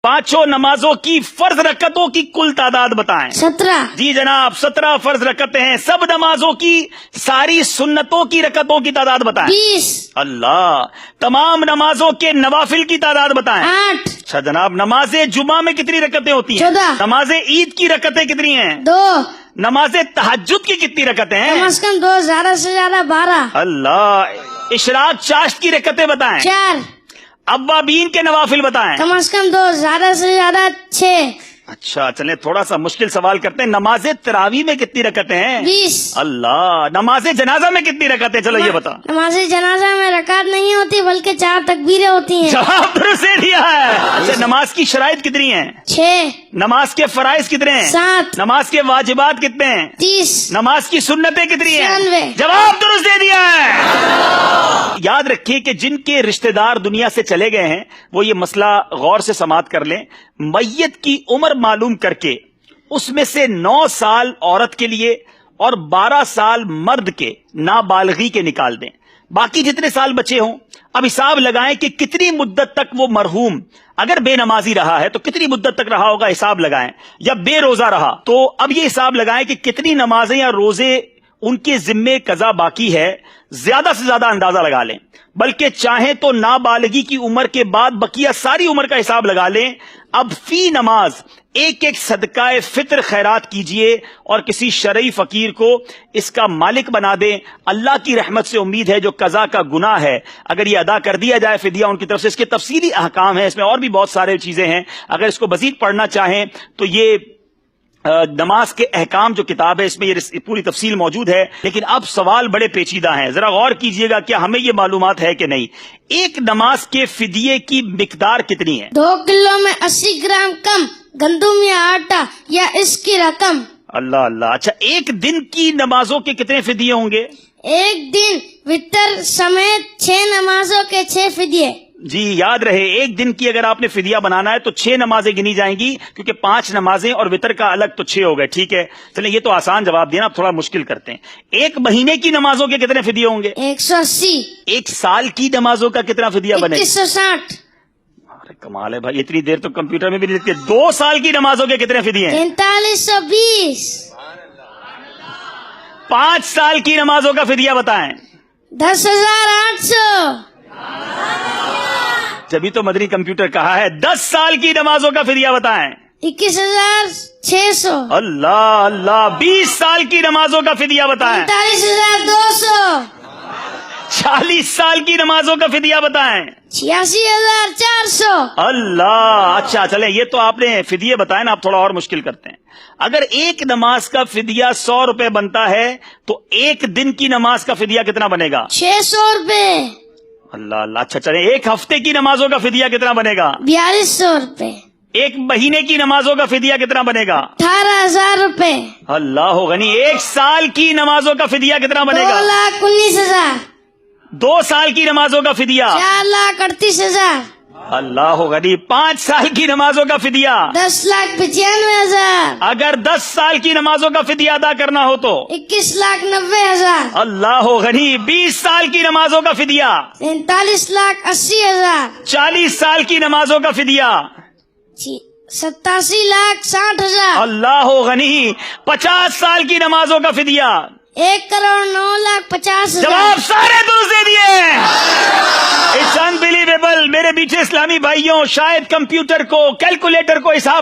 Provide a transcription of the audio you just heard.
पांचों नमाजों की फर्ज रकतों की कुल तादाद बताएं। 17, जी जनाब, 17 फर्ज रकतें हैं। सब नमाजों की सारी सुन्नतों की रकतों की तादाद बताएं। 20, अल्लाह। तमाम नमाजों के नवाफिल की तादाद बताएं। 8, अच्छा जनाब, नमाज जुमा में कितनी रकतें होती हैं? 14, नमाज ईद की रकतें कितनी हैं? 2, नमाज तहज्जुद की कितनी रकतें कम हैं? से कम 2, ज्यादा से ज्यादा 12, अल्लाह। इशराक चाश्त की रकतें बताएं। 4, अव्वाबीन के नवाफिल बताएं। कम से कम 2, ज्यादा से ज्यादा 6, अच्छा चलें, थोड़ा सा मुश्किल सवाल करते हैं। नमाज तरावी में कितनी रकतें हैं? 20, अल्लाह। नमाज जनाजा में कितनी रकतें? चलो ये बता। नमाज जनाजा में रकात नहीं होती बल्कि 4 तकबीरें होती हैं। जवाब दुरुस्त दे दिया है। अच्छा, नमाज की शराइत कितनी है? 6, नमाज के फराइज कितने हैं? 7, नमाज के वाजिबात कितने हैं? 30, नमाज की सुन्नतें कितनी हैं? 96। जवाब दुरुस्त दे दिया है। याद रखिए कि जिनके रिश्तेदार दुनिया से चले गए हैं वो ये मसला गौर से समाअत कर लें। मैयत की उम्र मालूम करके उसमें से 9 साल औरत के लिए और 12 साल मर्द के नाबालगी के निकाल दें। बाकी जितने साल बचे हों अब हिसाब लगाएं कि कितनी मुद्दत तक वो मरहूम अगर बेनमाजी रहा है तो कितनी मुद्दत तक रहा होगा, हिसाब लगाएं। या बेरोजा रहा तो अब ये हिसाब लगाएं कि कितनी नमाजें या रोजे उनके जिम्मे कजा बाकी है। ज्यादा से ज्यादा अंदाजा लगा लें, बल्कि चाहें तो नाबालगी की उम्र के बाद बकिया सारी उम्र का हिसाब लगा लें। अब फी नमाज एक एक सदकाए फित्र खैरात कीजिए और किसी शरई फकीर को इसका मालिक बना दें। अल्लाह की रहमत से उम्मीद है जो कजा का गुनाह है अगर ये अदा कर दिया जाए फिदिया उनकी तरफ से। इसके तफसीली अहकाम है, इसमें और भी बहुत सारे चीजें हैं। अगर इसको मजीद पढ़ना चाहें तो ये नमाज के अहकाम जो किताब है इसमें ये पूरी तफसील मौजूद है। लेकिन अब सवाल बड़े पेचीदा हैं, जरा गौर कीजिएगा, क्या हमें ये मालूमात है कि नहीं। एक नमाज के फिदिये की मिकदार कितनी है? 2 किलो में 80 ग्राम कम गंदुम या आटा या इसकी रकम। अल्लाह अल्लाह। अच्छा, एक दिन की नमाजों के कितने फिदिये होंगे? एक दिन वितर समेत 6 नमाजों के 6 फिदिये। जी याद रहे, एक दिन की अगर आपने फिदिया बनाना है तो 6 नमाजें गिनी जाएंगी, क्योंकि 5 नमाजें और वितर का अलग तो 6 हो गए। ठीक है, चलिए ये तो आसान जवाब दिया ना, अब थोड़ा मुश्किल करते हैं। एक महीने की नमाजों के कितने फिदिये होंगे? 180। एक साल की नमाजों का कितना फिदिया बनेगा? 2160। अरे कमाल है भाई, इतनी देर तो कंप्यूटर में भी नहीं लिखते। 2 साल की नमाजों के कितने फिदिये हैं? 4320। 5 साल की नमाजों का फिदिया बताएं। 10,800। जभी तो मदनी कंप्यूटर कहा है। 10 साल की नमाजों का फिदिया बताएं। 21,600। अल्लाह अल्लाह। 20 साल की नमाजों का फिदिया बताएं। 45,200। 40 साल की नमाजों का फिदिया बताएं। 86,400। अल्लाह। अच्छा चले, ये तो आपने फिदिये बताए ना, आप थोड़ा और मुश्किल करते हैं। अगर एक नमाज का फिदिया 100 रुपए बनता है तो एक दिन की नमाज का फिदिया कितना बनेगा? 600 रुपए। अल्लाह अल्लाह। अच्छा चले, एक हफ्ते की नमाजों का फिदिया कितना बनेगा? 4200 रुपए। एक महीने की नमाजों का फिदिया कितना बनेगा? 18,000 रुपए। अल्लाह गनी। एक साल की नमाजों का फिदिया कितना बनेगा? 2,19,000। 2 साल की नमाजों का फिदिया? 4,38,000। अल्लाह गनी। 5 साल की नमाजों का फिदिया? 10,95,000। अगर 10 साल की नमाजों का फिदिया अदा करना हो तो? 21,90,000। अल्लाह गनी। 20 साल की नमाजों का फिदिया? 43,80,000। 40 साल की नमाजों का फिदिया? 87,60,000। अल्लाह गनी। 50 साल की नमाजों का फिदिया? 1,09,50,000। जवाब सारे दुरुस्त दे दिए। It's unbelievable. मेरे पीछे इस्लामी भाइयों, शायद कंप्यूटर को, कैलकुलेटर को हिसाब